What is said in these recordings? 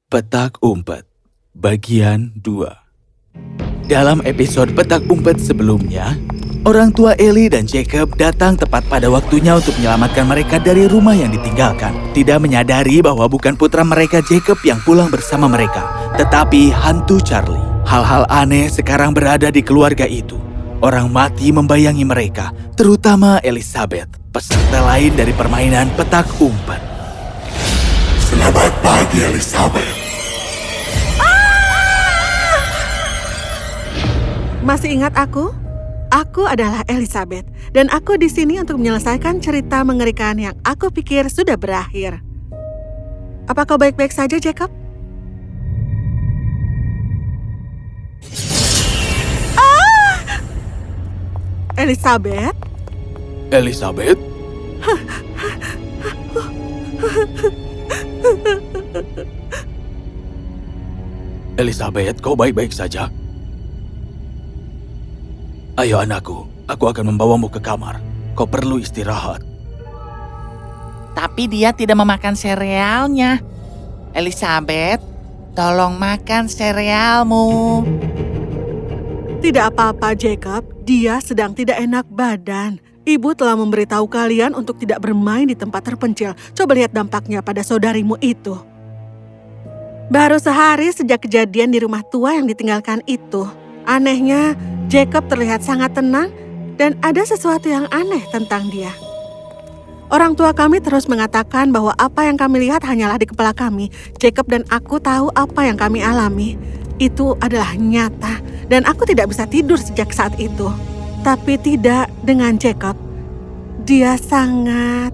Petak Umpet, bagian 2. Dalam episode Petak Umpet sebelumnya, orang tua Ellie dan Jacob datang tepat pada waktunya untuk menyelamatkan mereka dari rumah yang ditinggalkan. Tidak menyadari bahwa bukan putra mereka Jacob yang pulang bersama mereka, tetapi hantu Charlie. Hal-hal aneh sekarang berada di keluarga itu. Orang mati membayangi mereka, terutama Elizabeth, peserta lain dari permainan Petak Umpet. Selamat pagi, Elizabeth. Masih ingat aku? Aku adalah Elizabeth, dan aku di sini untuk menyelesaikan cerita mengerikan yang aku pikir sudah berakhir. Apa kau baik-baik saja, Jacob? Elizabeth? Elizabeth? Elizabeth, kau baik-baik saja? Ayo anakku, aku akan membawamu ke kamar. Kau perlu istirahat. Tapi dia tidak memakan serealnya. Elizabeth, tolong makan serealmu. Tidak apa-apa, Jacob. Dia sedang tidak enak badan. Ibu telah memberitahu kalian untuk tidak bermain di tempat terpencil. Coba lihat dampaknya pada saudarimu itu. Baru sehari sejak kejadian di rumah tua yang ditinggalkan itu. Anehnya, Jacob terlihat sangat tenang dan ada sesuatu yang aneh tentang dia. Orang tua kami terus mengatakan bahwa apa yang kami lihat hanyalah di kepala kami. Jacob dan aku tahu apa yang kami alami. Itu adalah nyata dan aku tidak bisa tidur sejak saat itu. Tapi tidak dengan Jacob. Dia sangat...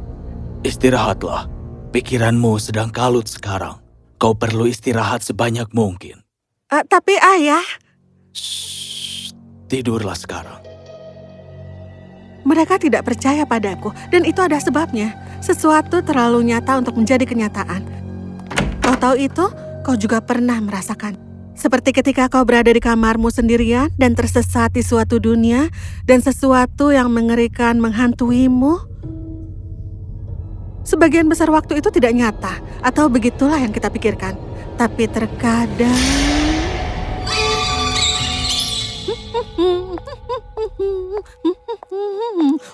Istirahatlah. Pikiranmu sedang kalut sekarang. Kau perlu istirahat sebanyak mungkin. Tapi ayah... Shh, tidurlah sekarang. Mereka tidak percaya padaku, dan itu ada sebabnya. Sesuatu terlalu nyata untuk menjadi kenyataan. Kau tahu itu, kau juga pernah merasakan. Seperti ketika kau berada di kamarmu sendirian dan tersesat di suatu dunia, dan sesuatu yang mengerikan menghantuimu. Sebagian besar waktu itu tidak nyata, atau begitulah yang kita pikirkan. Tapi terkadang...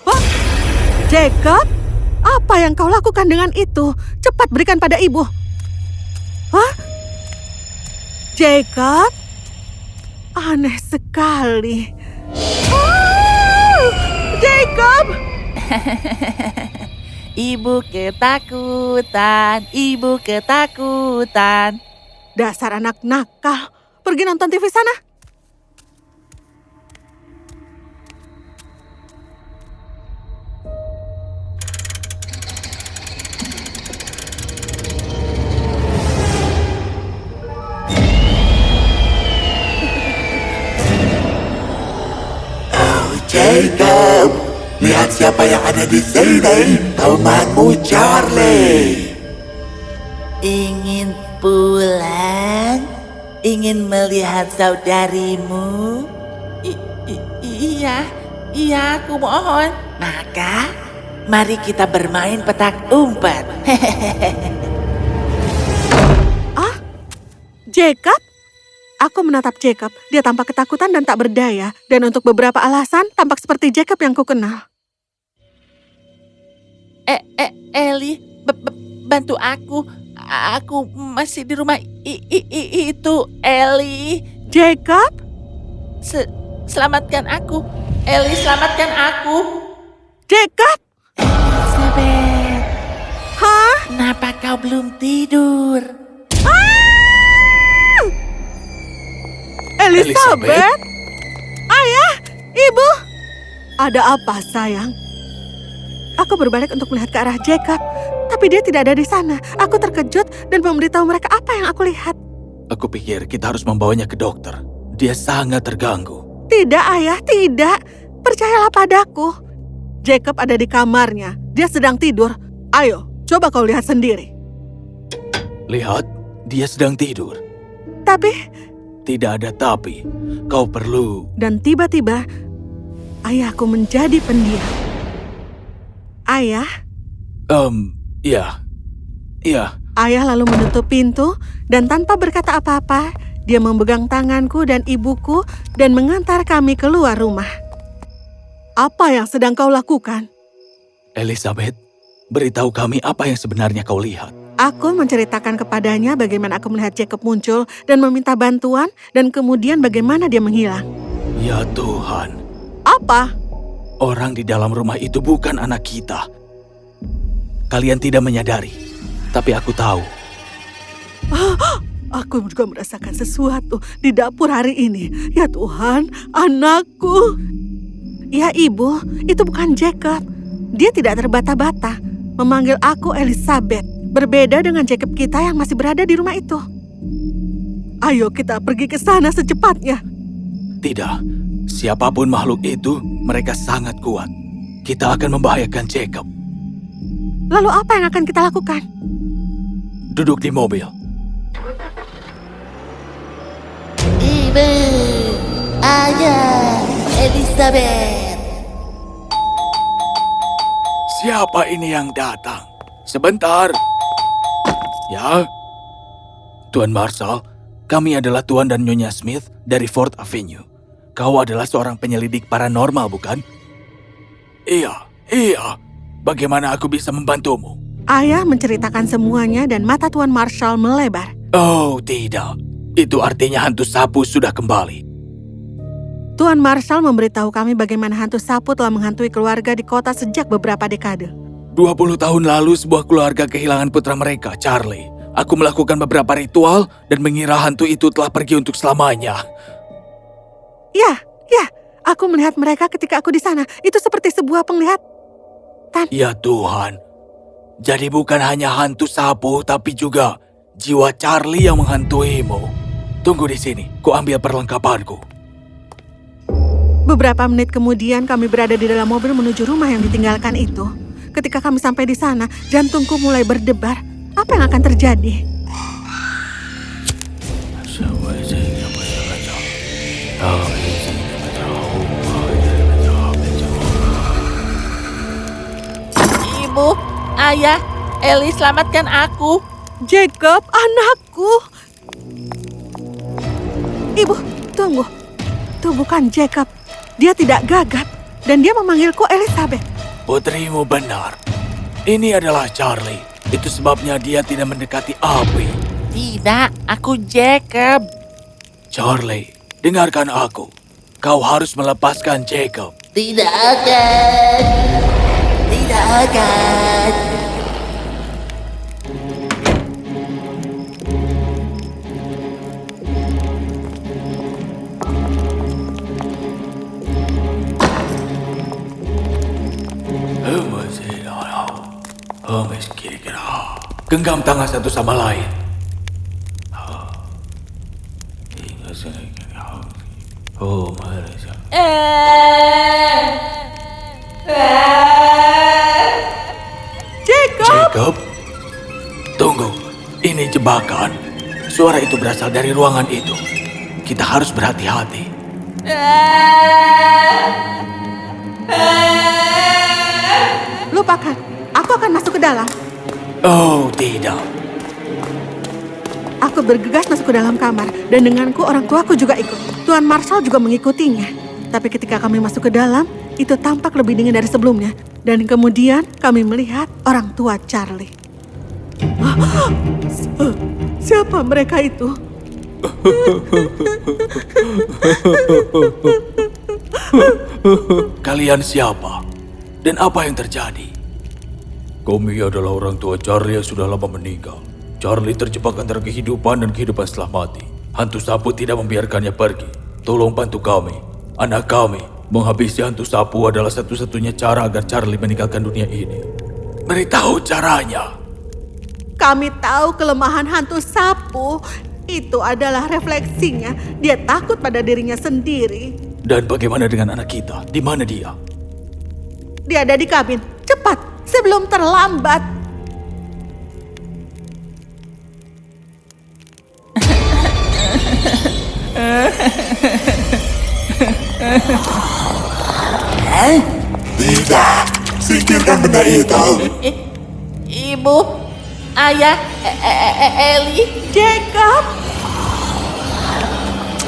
Oh, Jacob, apa yang kau lakukan dengan itu? Cepat berikan pada ibu. Hah? Jacob? Aneh sekali. Oh, Jacob! Ibu ketakutan, ibu ketakutan. Dasar anak nakal. Pergi nonton TV sana. Jacob, lihat siapa yang ada di sini. Temanmu Charlie. Ingin pulang? Ingin melihat saudarimu? Iya, aku mohon. Maka, mari kita bermain petak umpet. Ah, Jacob? Aku menatap Jacob. Dia tampak ketakutan dan tak berdaya. Dan untuk beberapa alasan, tampak seperti Jacob yang kukenal. Ellie, bantu aku. Aku masih di rumah itu, Ellie. Jacob? Selamatkan aku. Ellie, selamatkan aku. Jacob? Elizabeth, Hah? kenapa kau belum tidur? Elizabeth? Ayah? Ibu? Ada apa, sayang? Aku berbalik untuk melihat ke arah Jacob, tapi dia tidak ada di sana. Aku terkejut dan memberitahu mereka apa yang aku lihat. Aku pikir kita harus membawanya ke dokter. Dia sangat terganggu. Tidak, ayah, tidak. Percayalah padaku. Jacob ada di kamarnya. Dia sedang tidur. Ayo, coba kau lihat sendiri. Lihat, dia sedang tidur. Tapi... Tidak ada tapi. Kau perlu... Dan tiba-tiba, ayahku menjadi pendiam. Ayah? Ya. Ayah lalu menutup pintu dan tanpa berkata apa-apa, dia memegang tanganku dan ibuku dan mengantar kami keluar rumah. Apa yang sedang kau lakukan? Elizabeth, beritahu kami apa yang sebenarnya kau lihat. Aku menceritakan kepadanya bagaimana aku melihat Jacob muncul dan meminta bantuan dan kemudian bagaimana dia menghilang. Ya Tuhan, Apa? orang di dalam rumah itu bukan anak kita. Kalian tidak menyadari, tapi aku tahu. Aku juga merasakan sesuatu di dapur hari ini. Ya Tuhan, anakku. Ya Ibu, itu bukan Jacob. Dia tidak terbata-bata. Memanggil aku Elizabeth. Berbeda dengan Jacob kita yang masih berada di rumah itu. Ayo kita pergi ke sana secepatnya. Tidak, siapapun makhluk itu, mereka sangat kuat. Kita akan membahayakan Jacob. Lalu apa yang akan kita lakukan? Duduk di mobil. Ibu, ayah, Elizabeth. Siapa ini yang datang? Sebentar. Ya, Tuan Marshall, kami adalah Tuan dan Nyonya Smith dari Fort Avenue. Kau adalah seorang penyelidik paranormal, bukan? Iya. Bagaimana aku bisa membantumu? Ayah menceritakan semuanya dan mata Tuan Marshall melebar. Oh, tidak. Itu artinya hantu sapu sudah kembali. Tuan Marshall memberitahu kami bagaimana hantu sapu telah menghantui keluarga di kota sejak beberapa dekade. 20 tahun lalu sebuah keluarga kehilangan putra mereka, Charlie. Aku melakukan beberapa ritual dan mengira hantu itu telah pergi untuk selamanya. Ya, aku melihat mereka ketika aku di sana. Itu seperti sebuah penglihatan. Ya Tuhan. Jadi bukan hanya hantu sapu, tapi juga jiwa Charlie yang menghantuimu. Tunggu di sini, ku ambil perlengkapanku. Beberapa menit kemudian kami berada di dalam mobil menuju rumah yang ditinggalkan itu. Ketika kami sampai di sana, jantungku mulai berdebar. Apa yang akan terjadi? Ibu, ayah, Ellie selamatkan aku. Jacob, anakku. Ibu, tunggu. Itu bukan Jacob. Dia tidak gagap. Dan dia memanggilku Elizabeth. Putrimu benar. Ini adalah Charlie. Itu sebabnya dia tidak mendekati api. Tidak, aku Jacob. Charlie, dengarkan aku. Kau harus melepaskan Jacob. Tidak akan. Tidak akan. Genggam tangan satu sama lain. Jacob, tunggu. Ini jebakan. Suara itu berasal dari ruangan itu. Kita harus berhati-hati. Lupakan. Aku akan masuk ke dalam. Oh, tidak. Aku bergegas masuk ke dalam kamar. Dan denganku orang tuaku juga ikut. Tuan Marshall juga mengikutinya. Tapi ketika kami masuk ke dalam, itu tampak lebih dingin dari sebelumnya. Dan kemudian kami melihat orang tua Charlie. Siapa mereka itu? Kalian siapa? Dan apa yang terjadi? Kami adalah orang tua Charlie yang sudah lama meninggal. Charlie terjebak antara kehidupan dan kehidupan setelah mati. Hantu sapu tidak membiarkannya pergi. Tolong bantu kami. Anak kami, menghabisi hantu sapu adalah satu-satunya cara agar Charlie meninggalkan dunia ini. Beritahu caranya. Kami tahu kelemahan hantu sapu. Itu adalah refleksinya. Dia takut pada dirinya sendiri. Dan bagaimana dengan anak kita? Di mana dia? Dia ada di kabin. Cepat, sebelum terlambat. Tidak, singkirkan benda itu. Ibu, Ayah, Eli. Jacob!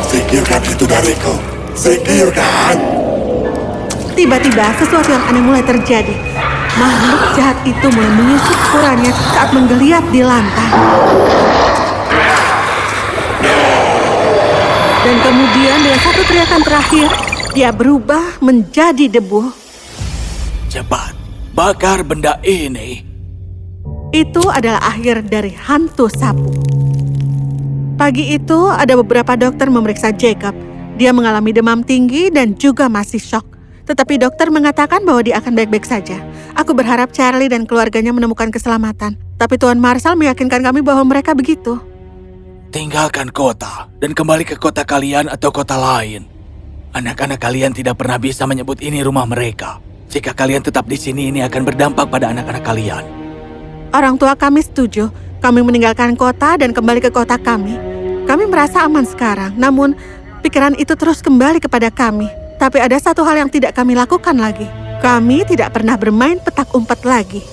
Singkirkan itu dariku. Singkirkan. Tiba-tiba sesuatu yang aneh mulai terjadi. Makhluk jahat itu mulai menyusup ukurannya saat menggeliat di lantai. Dan kemudian dengan satu teriakan terakhir, dia berubah menjadi debu. Cepat, bakar benda ini. Itu adalah akhir dari hantu sapu. Pagi itu, ada beberapa dokter memeriksa Jacob. Dia mengalami demam tinggi dan juga masih syok. Tetapi dokter mengatakan bahwa dia akan baik-baik saja. Aku berharap Charlie dan keluarganya menemukan keselamatan. Tapi Tuan Marshall meyakinkan kami bahwa mereka begitu. Tinggalkan kota dan kembali ke kota kalian atau kota lain. Anak-anak kalian tidak pernah bisa menyebut ini rumah mereka. Jika kalian tetap di sini, ini akan berdampak pada anak-anak kalian. Orang tua kami setuju. Kami meninggalkan kota dan kembali ke kota kami. Kami merasa aman sekarang, namun pikiran itu terus kembali kepada kami. Tapi ada satu hal yang tidak kami lakukan lagi. Kami tidak pernah bermain petak umpet lagi.